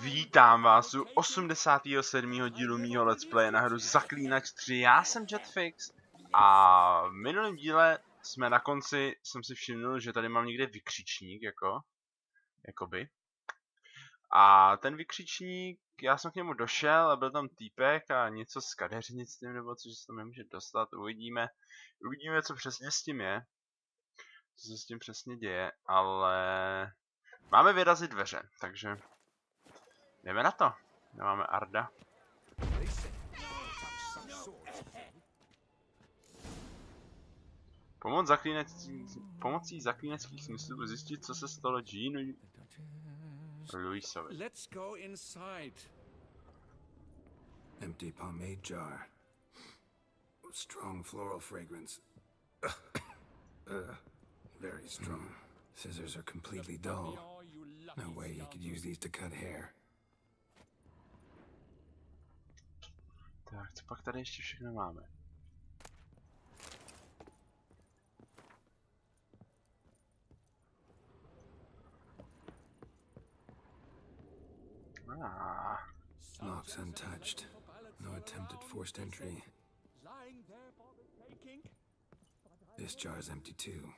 Vítám vás u 87. dílu mýho let's play na hru Zaklínač 3. Já jsem Jetfix a v minulém díle jsme na konci, jsem si všimnul, že tady mám někde vykřičník, jakoby. A ten vykřičník, já jsem k němu došel a byl tam týpek a něco s kadeřnictvím nebo co, že se tam nemůže dostat, uvidíme, co přesně s tím je. Co se s tím přesně děje, ale máme vyrazit dveře, takže jdeme na to. Nemáme Arda. Pomocí zaklínačských smyslů zjistit, co se stalo Jeanu Louisovi. Let's go inside. Empty pomade jar. Strong floral fragrance. Very strong. Scissors are completely dull. No way you could use these to cut hair. Tak, co pak tady ještě všechno máme? Locks untouched. No attempt at forced entry. This jar is empty too.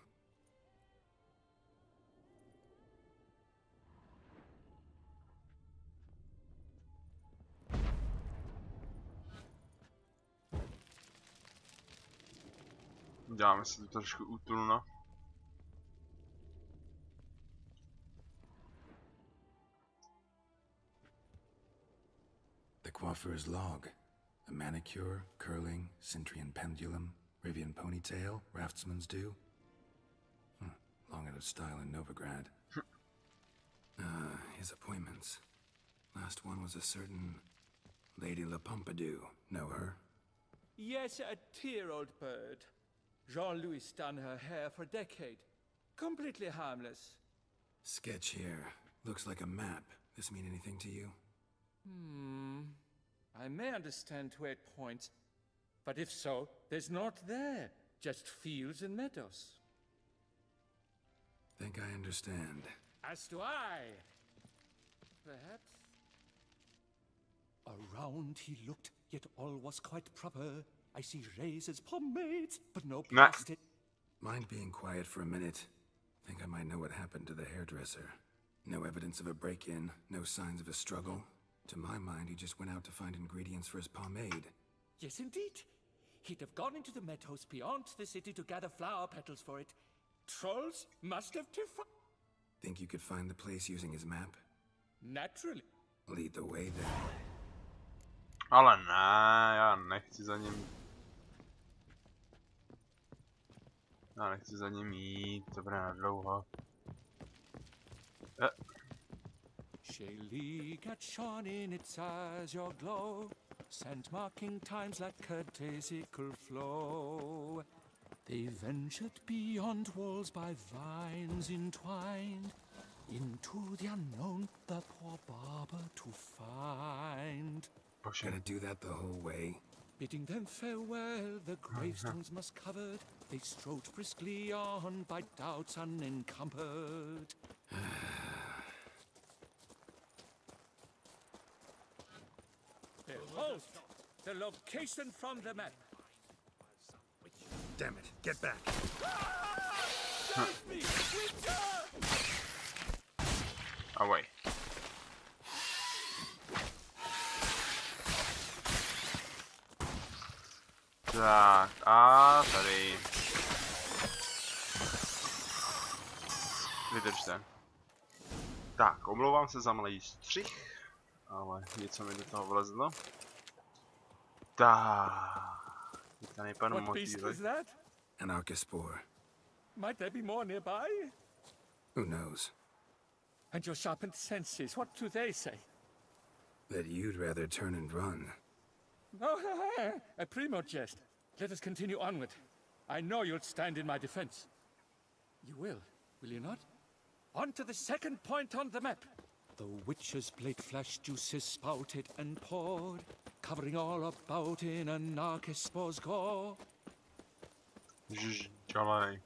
Děláme si to trošku útulno. The coiffeur's log. A manicure, curling, Centrian pendulum, Rivian ponytail, raftsman's do. Long out of style in Novigrad. His appointments. Last one was a certain Lady La Pompadour. Know her? Yes, a dear old bird. Jean-Louis done her hair for a decade. Completely harmless. Sketch here. Looks like a map. This mean anything to you? I may understand where it points, but if so, there's not there. Just fields and meadows. Think I understand. As do I. Perhaps. Around he looked, yet all was quite proper. I see razors, pomades, but no plastic. Mind being quiet for a minute? Think I might know what happened to the hairdresser. No evidence of a break-in, no signs of a struggle. To my mind, he just went out to find ingredients for his pomade. Yes, indeed. He'd have gone into the meadows beyond the city to gather flower petals for it. Trolls must have Think you could find the place using his map? Naturally. Lead the way then. Ale ne, já nechci za ním. Já nechci za ním jít, to bude na dlouho. Shaylee got shone in its azure glow, sand marking times like a daisical flow. They ventured beyond walls by vines entwined, into the unknown the poor barber to find. Gotta do that the whole way? Bidding them farewell, the gravestones must covered, they strode briskly on by doubts unencumbered. Behold, the location from the map. Damn it, get back. Save me! Away. Tak, a tady. Vydržte. Tak, omlouvám se za malý střih, ale něco mi do toho vlezlo. Tak, je tady panu motýlek. An archispore. Might there be more nearby? Who knows? And your sharpened senses, what do they say? That you'd rather turn and run. Oh, a primo jest. Let us continue onward. I know you'll stand in my defense. You will you not? On to the second point on the map. The witch's blade flash juices spouted and poured, covering all about in an archispore's gore. Dělej.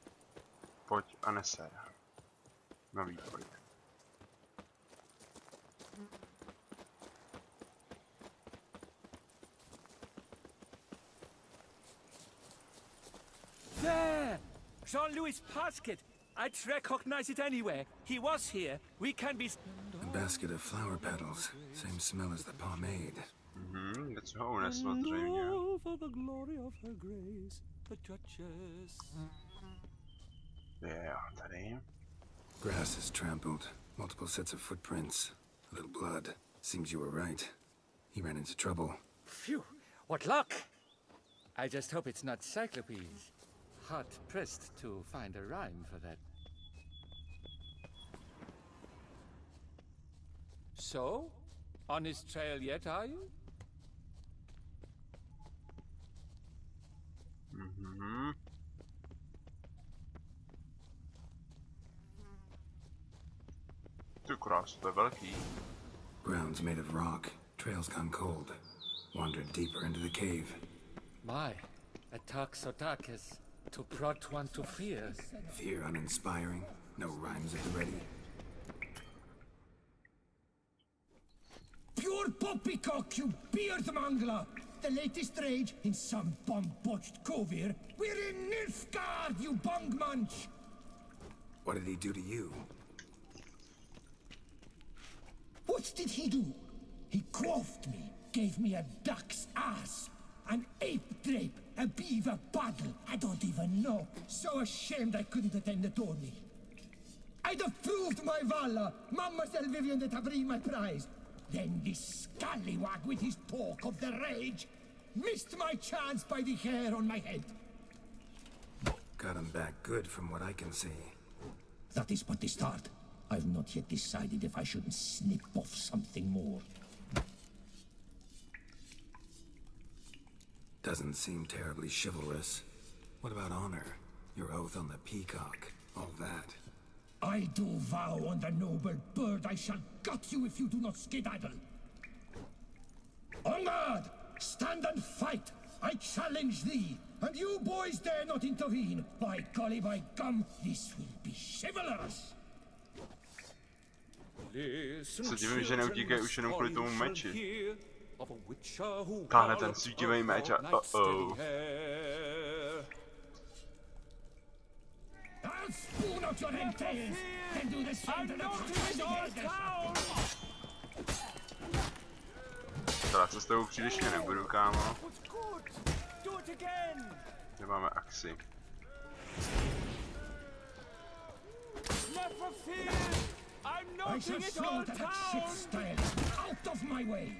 Pojď a neser. Na vývoj. Jean-Louis' basket. I'd recognize it anywhere. He was here. We can be... A basket of flower petals. Same smell as the pomade. Něco ho uneslo zřejmě. For the glory of her grace, the Duchess. Tady. Grass is trampled. Multiple sets of footprints. A little blood. Seems you were right. He ran into trouble. Phew, what luck! I just hope it's not Cyclopes. Hard pressed to find a rhyme for that. So, on his trail yet, are you? Ty krás, to je velký. Ground's made of rock. Trail's gone cold. Wandered deeper into the cave. My, a talk so dark as to prod one to fear. Fear uninspiring. No rhymes at the ready. Pure poppycock, you beard mangler! The latest rage in some bomb-botched cove here. We're in Nilfgaard, you bung munch! What did he do to you? What did he do? He quaffed me, gave me a duck's ass, an ape drape, a beaver paddle. I don't even know. So ashamed I couldn't attend the tourney. I'd have proved my valor, Mademoiselle Vivian de Tabry my prize. Then this scallywag with his talk of the rage missed my chance by the hair on my head. Got him back good from what I can see. That is but the start. I've not yet decided if I shouldn't snip off something more. Doesn't seem terribly chivalrous. What about honor? Your oath on the peacock? All that? I do vow on the noble bird I shall gut you if you do not skedaddle. On guard! Stand and fight! I challenge thee! And you boys dare not intervene! By golly, by gum, this will be chivalrous! Se divím, že neutíkají už jenom kvůli tomu meči. Táhne ten svítivý meč a I'll spoon out your entrails, then do the same to the Teda co s tebou přílišně nebudu, kámo. Kde máme akci? I shall slaughter that shit style out of my way!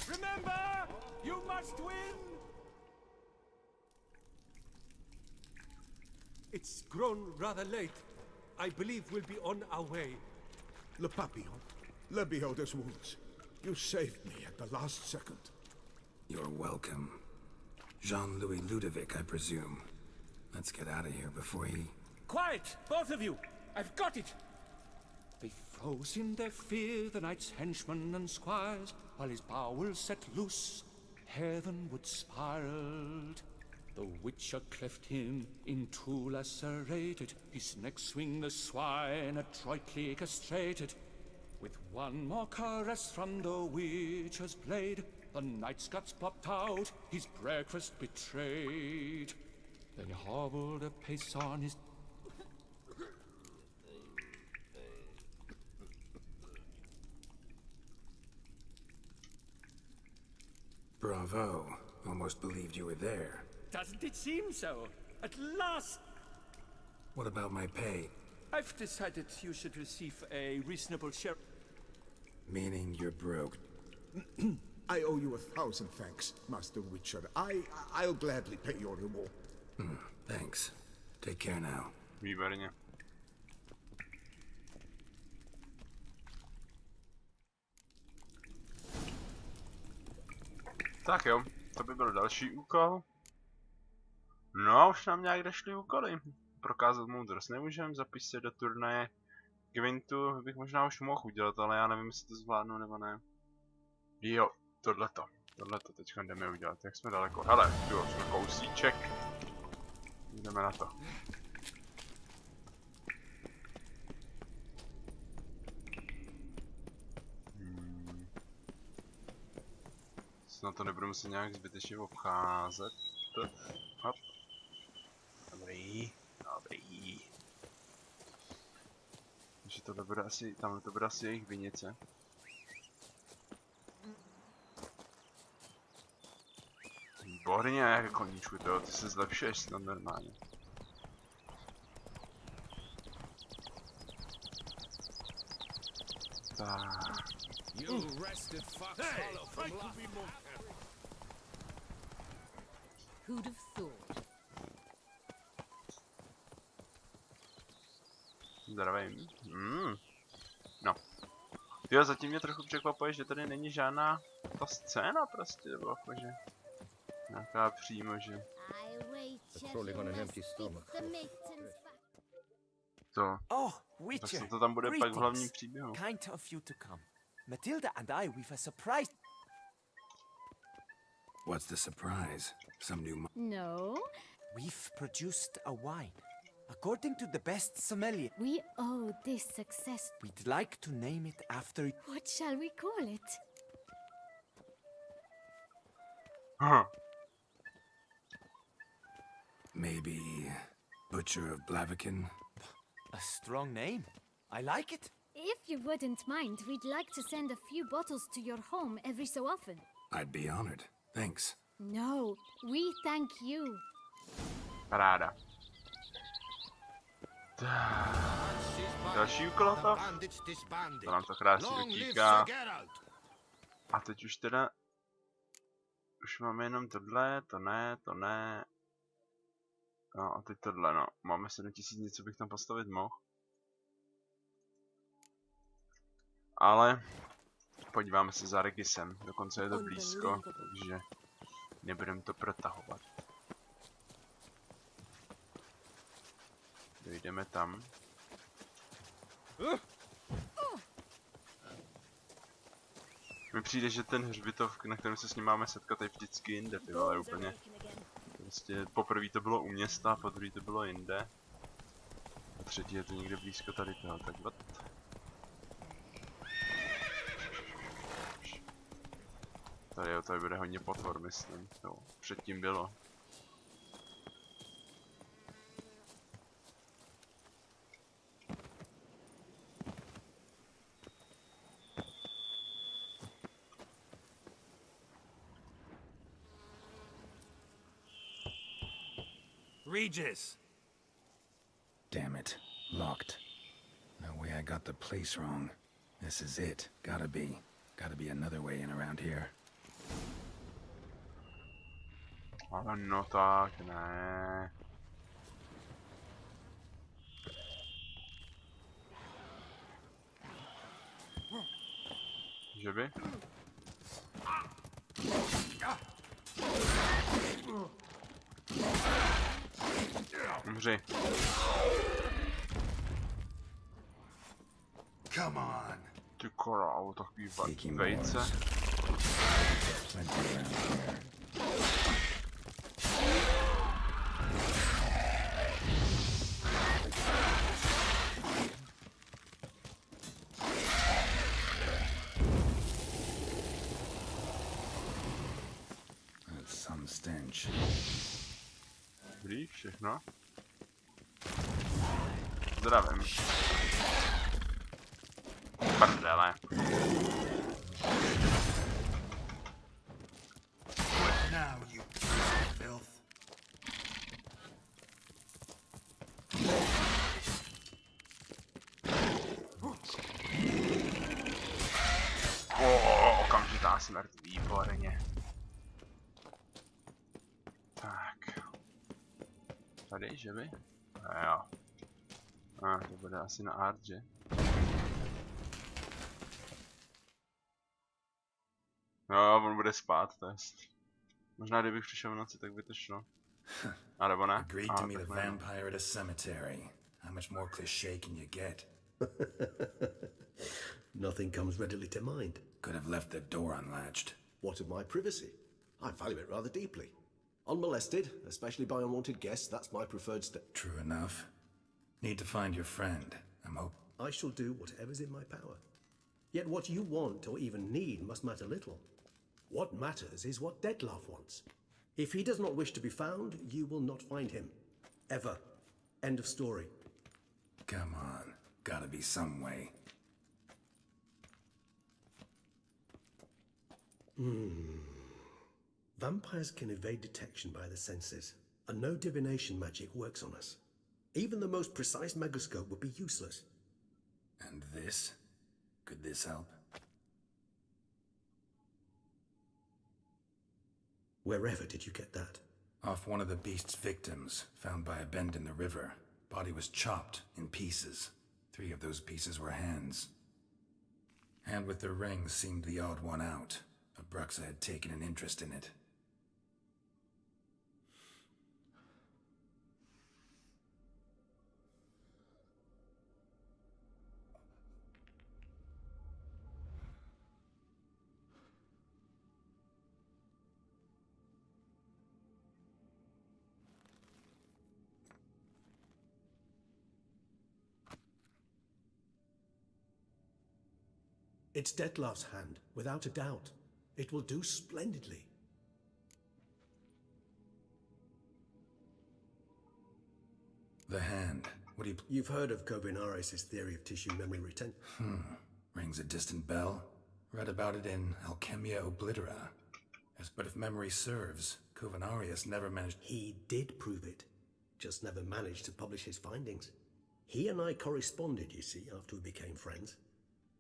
Remember, you must win! It's grown rather late. I believe we'll be on our way. Le Papillon, le Beholder's wounds. You saved me at the last second. You're welcome. Jean-Louis Ludovic, I presume. Let's get out of here before he... Quiet, both of you! I've got it! They froze in their fear, the knight's henchmen and squires, while his bowels set loose, heavenward spiraled. The witcher cleft him in two lacerated, his neck swing the swine adroitly castrated. With one more caress from the witcher's blade, the knight's guts popped out, his breakfast betrayed. Then he hobbled a pace on his... Bravo. Almost believed you were there. Doesn't it seem so? At last! What about my pay? I've decided you should receive a reasonable share. Meaning you're broke. I owe you 1,000 thanks, Master Witcher. I'll gladly pay your reward. Thanks. Take care now. Výborně. Tak jo, to by byl další úkol. No a už nám nějak došly úkoly. Prokázat moudrost nemůžem, zapíš se do turnaje Quintu bych možná už mohl udělat, ale já nevím, jestli to zvládnu nebo ne. Jo, tohleto teďka jdeme udělat, jak jsme daleko. Hele, tu jsme kousíček. Jdeme na to. Snad to nebudu muset nějak zbytečně obcházet. Hop. tohle bude asi, tam to bude asi jejich vinice. Výborně, jak koníčku, to ty se zlepšuješ snad normálně. Tak. Who'd have thought? Zdravím. No. Jo, zatím mě trochu překvapuje, že tady není žádná ta scéna prostě, nebo jakože nějaká přímo, že to. Vlastně to tam bude pak v hlavním příběhu. Kind of you to come. Matilda and I, we've a surprise. What's the surprise? Some new No, We've produced a wine. According to the best sommelier, we owe this success. we'd like to name it after What shall we call it? Maybe Butcher of Blaviken? a strong name. I like it. If you wouldn't mind, we'd like to send a few bottles to your home every so often. I'd be honored. Thanks. No, we thank you. Paráda. Další úkol to? To nám to krásně dotíká. A teď už teda... Už máme jenom tohle, to ne. No a teď tohle, no. Máme 7000, něco bych tam postavit mohl. Ale... Podíváme se za Regisem, dokonce je to blízko, takže... Nebudeme to protahovat. Dojdeme tam. Mi přijde, že ten hřbitov, na kterém se s ním máme setkat, je vždycky jinde, ty vole, úplně. Prostě poprvé to bylo u města, podruhé to bylo jinde. A třetí je to někde blízko tady toho, tak what? Tady bude hodně potvor, myslím. Jo, předtím bylo. Regis! Damn it. Locked. No way I got the place wrong. This is it. Gotta be. Gotta be another way in around here. Ale no tak, ne. Že by? Umři. Come on. Ty korál, takový vejce. That's some stench. Dobrý, všechno. Zdravím. Prdele. Now you filth. Okamžitá smrt, výborně. Tak. Tady, že by? Jo. To bude asi na art, že? No, on bude spát, to jest. Možná kdybych přišel v noci, tak by to šlo. A nebo ne? Agreed to meet a vampire at a cemetery. How much more cliché can you get? Nothing comes readily to mind. Could have left the door unlatched. What of my privacy? I value it rather deeply. Unmolested, especially by unwanted guests, that's my preferred step. True enough. Need to find your friend. I shall do whatever's in my power. Yet what you want or even need must matter little. What matters is what Detlef wants. If he does not wish to be found, you will not find him. Ever. End of story. Come on. Gotta be some way. Vampires can evade detection by the senses, and no divination magic works on us. Even the most precise megoscope would be useless. And this? Could this help? Wherever did you get that? Off one of the beast's victims, found by a bend in the river. Body was chopped in pieces. 3 of those pieces were hands. Hand with the ring seemed the odd one out. Abruxa had taken an interest in it. It's Detlef's hand, without a doubt. It will do splendidly. The hand. What do you... You've heard of Kovinaris' theory of tissue memory retention. Rings a distant bell. Read about it in Alchemia Oblitera. But if memory serves, Kovinaris never managed... He did prove it, just never managed to publish his findings. He and I corresponded, you see, after we became friends.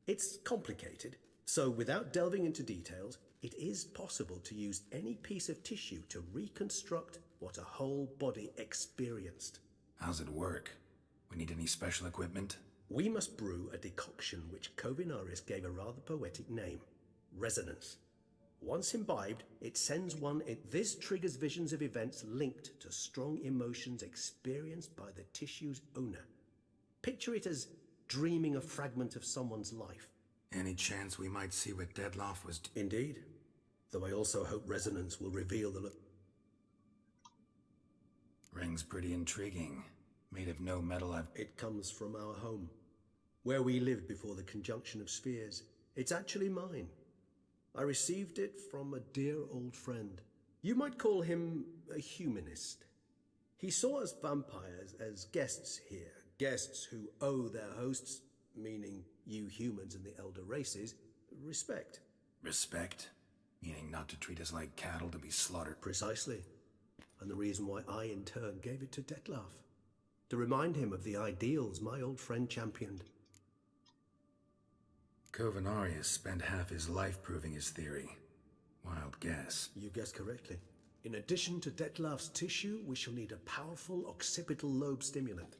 It's complicated, so without delving into details, it is possible to use any piece of tissue to reconstruct what a whole body experienced. How's it work? We need any special equipment? We must brew a decoction which Kovinaris gave a rather poetic name, resonance. Once imbibed, it sends one in. This triggers visions of events linked to strong emotions experienced by the tissue's owner. Picture it as dreaming a fragment of someone's life. Any chance we might see what Detlef was... Indeed. Though I also hope resonance will reveal the... Ring's pretty intriguing. Made of no metal It comes from our home, where we lived before the conjunction of spheres. It's actually mine. I received it from a dear old friend. You might call him a humanist. He saw us vampires as guests here. Guests who owe their hosts, meaning you humans and the elder races, respect. Respect? Meaning not to treat us like cattle to be slaughtered. Precisely. And the reason why I in turn gave it to Detlef. To remind him of the ideals my old friend championed. Kovinaris spent half his life proving his theory. Wild guess. You guessed correctly. In addition to Detlef's tissue, we shall need a powerful occipital lobe stimulant.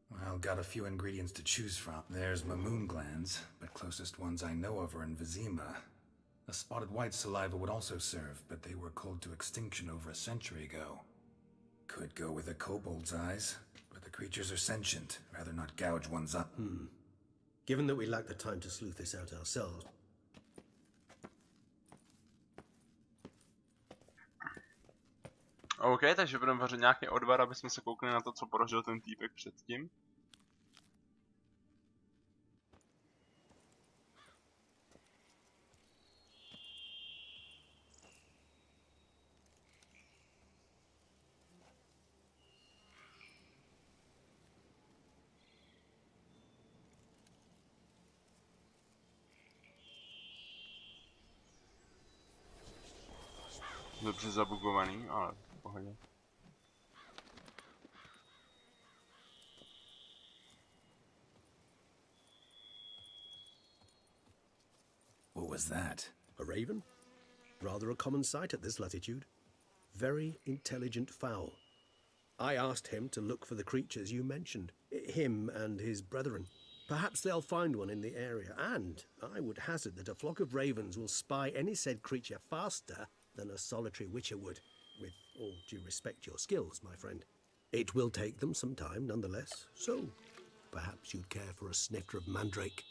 Well, got a few ingredients to choose from. There's mamoon glands, but closest ones I know of are in Vizima. A spotted white saliva would also serve, but they were cold to extinction over a century ago. Could go with a kobold's eyes, but the creatures are sentient. Rather not gouge ones up. Given that we lack the time to sleuth this out ourselves... OK, takže budeme vařit nějaký odvar, aby jsme se koukli na to, co porožil ten týpek předtím. Dobře zabugovaný, ale v pohodě. What was that? A raven? Rather a common sight at this latitude. Very intelligent fowl. I asked him to look for the creatures you mentioned. Him and his brethren. Perhaps they'll find one in the area, and I would hazard that a flock of ravens will spy any said creature faster than a solitary witcher would, with all due respect to your skills, my friend. It will take them some time, nonetheless, so perhaps you'd care for a snifter of mandrake.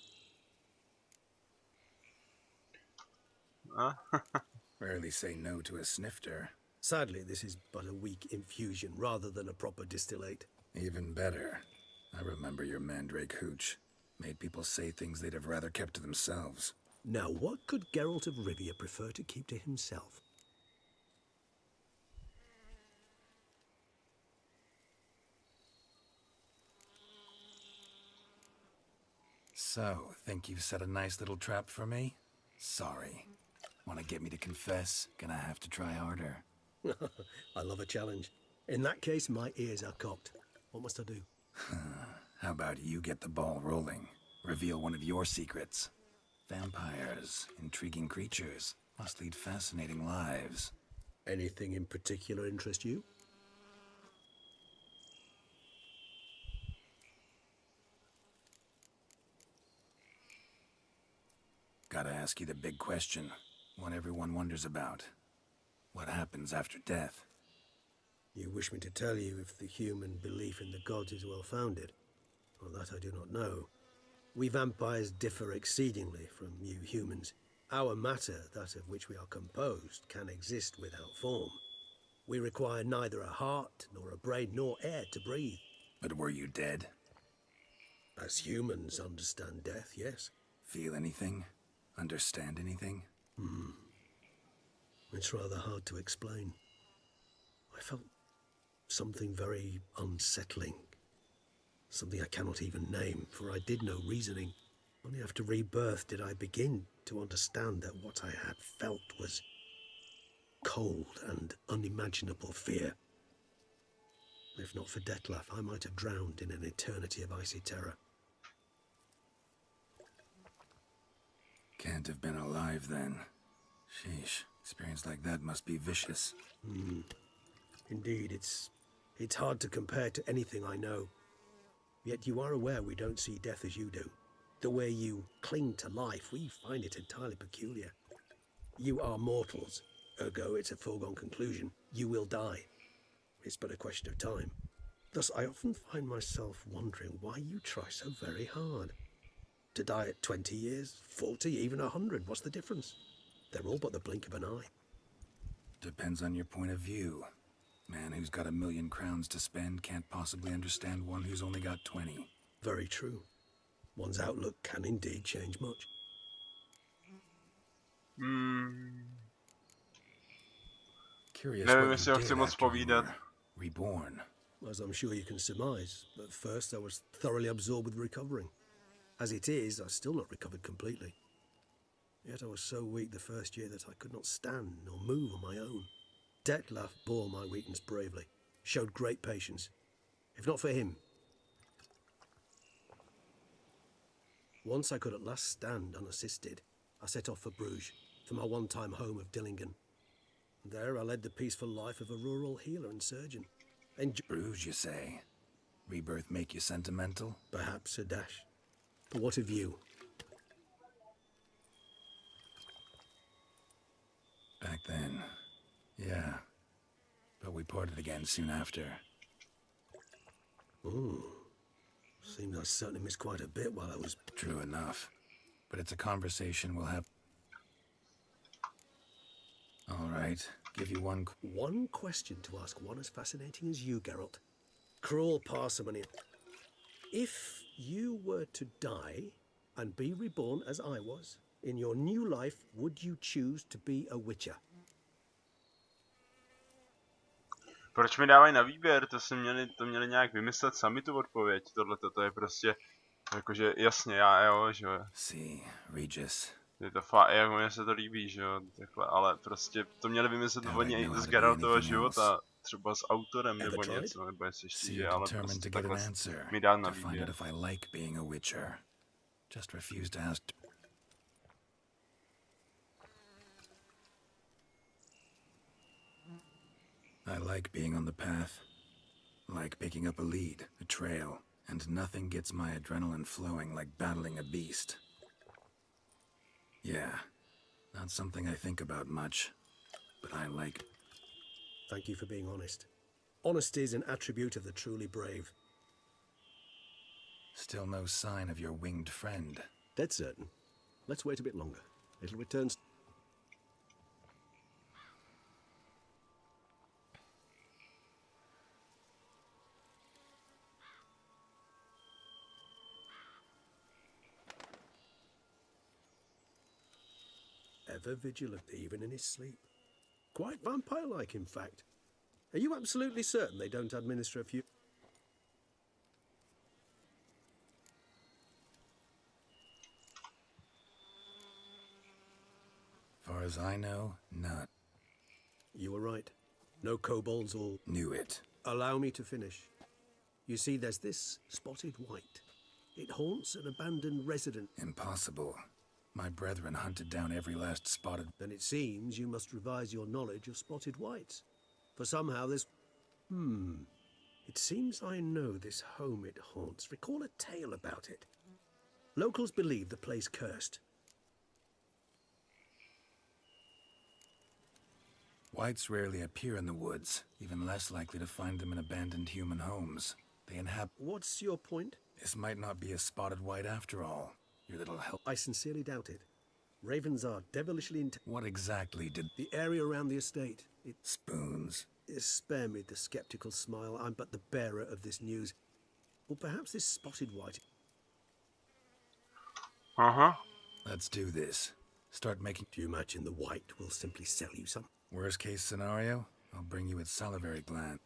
Rarely say no to a snifter. Sadly, this is but a weak infusion rather than a proper distillate. Even better. I remember your mandrake hooch. Made people say things they'd have rather kept to themselves. Now, what could Geralt of Rivia prefer to keep to himself? So, think you've set a nice little trap for me? Sorry. Want to get me to confess? Gonna have to try harder. I love a challenge. In that case, my ears are cocked. What must I do? How about you get the ball rolling? Reveal one of your secrets. Vampires, intriguing creatures, must lead fascinating lives. Anything in particular interest you? Gotta ask you the big question, one everyone wonders about. What happens after death? You wish me to tell you if the human belief in the gods is well founded? Well, that I do not know. We vampires differ exceedingly from you humans. Our matter, that of which we are composed, can exist without form. We require neither a heart, nor a brain, nor air to breathe. But were you dead? As humans understand death, yes. Feel anything? Understand anything? It's rather hard to explain. I felt something very unsettling. Something I cannot even name, for I did no reasoning. Only after rebirth did I begin to understand that what I had felt was cold and unimaginable fear. If not for Detlef, I might have drowned in an eternity of icy terror. Can't have been alive then. Sheesh, experience like that must be vicious. Indeed, it's hard to compare to anything I know. Yet you are aware we don't see death as you do. The way you cling to life, we find it entirely peculiar. You are mortals, ergo it's a foregone conclusion. You will die. It's but a question of time. Thus, I often find myself wondering why you try so very hard. To die at 20 years, 40, even 100, what's the difference? They're all but the blink of an eye. Depends on your point of view. Man who's got 1,000,000 crowns to spend can't possibly understand one who's only got 20. Very true. One's outlook can indeed change much. Curious Nevím, what jestli you ho did chci moc after you povídat. were reborn. As I'm sure you can surmise, but first I was thoroughly absorbed with recovering. As it is, I've still not recovered completely. Yet I was so weak the first year that I could not stand nor move on my own. Detlef bore my weakness bravely, showed great patience. If not for him... Once I could at last stand unassisted, I set off for Bruges, for my one-time home of Dillingen. There I led the peaceful life of a rural healer and surgeon. Bruges, you say? Rebirth make you sentimental? Perhaps a dash. But what of you? Back then, yeah. But we parted again soon after. Ooh. Seems I certainly missed quite a bit while I was... True enough. But it's a conversation we'll have... All right. Give you one question to ask one as fascinating as you, Geralt. Cruel parsimony. If you were to die and be reborn as I was, in your new life, would you choose to be a witcher? Proč mi dávají na výběr? To měli nějak vymyslet sami tu odpověď. Tohleto, to je prostě, jakože jasně, jo, že jo. See, Regis. Je to jak mně se to líbí, že jo, takhle, ale prostě to měli vymyslet oni z Geraltova života, třeba s autorem nebo něco, nebo jestli ještě, že, ale prostě takhle mi dát na výběr. Just refuse to ask. I like being on the path. Like picking up a lead, a trail, and nothing gets my adrenaline flowing like battling a beast. Yeah, not something I think about much, but I like. Thank you for being honest. Honesty is an attribute of the truly brave. Still no sign of your winged friend. Dead certain. Let's wait a bit longer. It'll return. Ever vigilant, even in his sleep. Quite vampire-like, in fact. Are you absolutely certain they don't administer a few... far as I know, none. You were right. No kobolds or... Knew it. Allow me to finish. You see, there's this spotted white. It haunts an abandoned residence. Impossible. My brethren hunted down every last spotted... Then it seems you must revise your knowledge of spotted whites. For somehow this... It seems I know this home it haunts. Recall a tale about it. Locals believe the place cursed. Whites rarely appear in the woods, even less likely to find them in abandoned human homes. They inhabit... What's your point? This might not be a spotted white after all. Your little help... I sincerely doubt it. Ravens are devilishly What exactly did... The area around the estate. It... Spoons. Spare me the skeptical smile. I'm but the bearer of this news. Or perhaps this spotted white... Let's do this. Start making... Do you imagine the white will simply sell you some? Worst case scenario, I'll bring you its salivary gland.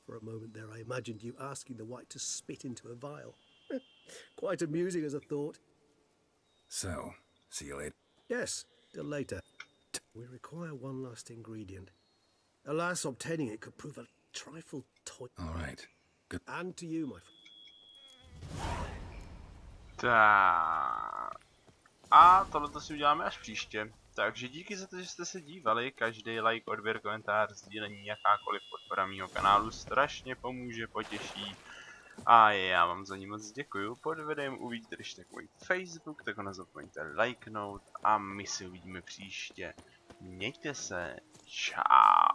For a moment there, I imagined you asking the white to spit into a vial. Quite amusing as a thought. So, see you later. Yes, till later. We require one last ingredient. Alas, obtaining it could prove a trifle toy. All right. Good. And to you, my friend. Tak. A tohleto si uděláme až příště. Takže díky za to, že jste se dívali. Každý like, odběr, komentář, sdílení, jakákoliv podpora mýho kanálu strašně pomůže, potěší. A já vám za ní moc děkuju. Pod videem uvidíte když tak můj Facebook, tak ho nezapomeňte lajknout a my se uvidíme příště. Mějte se. Čau.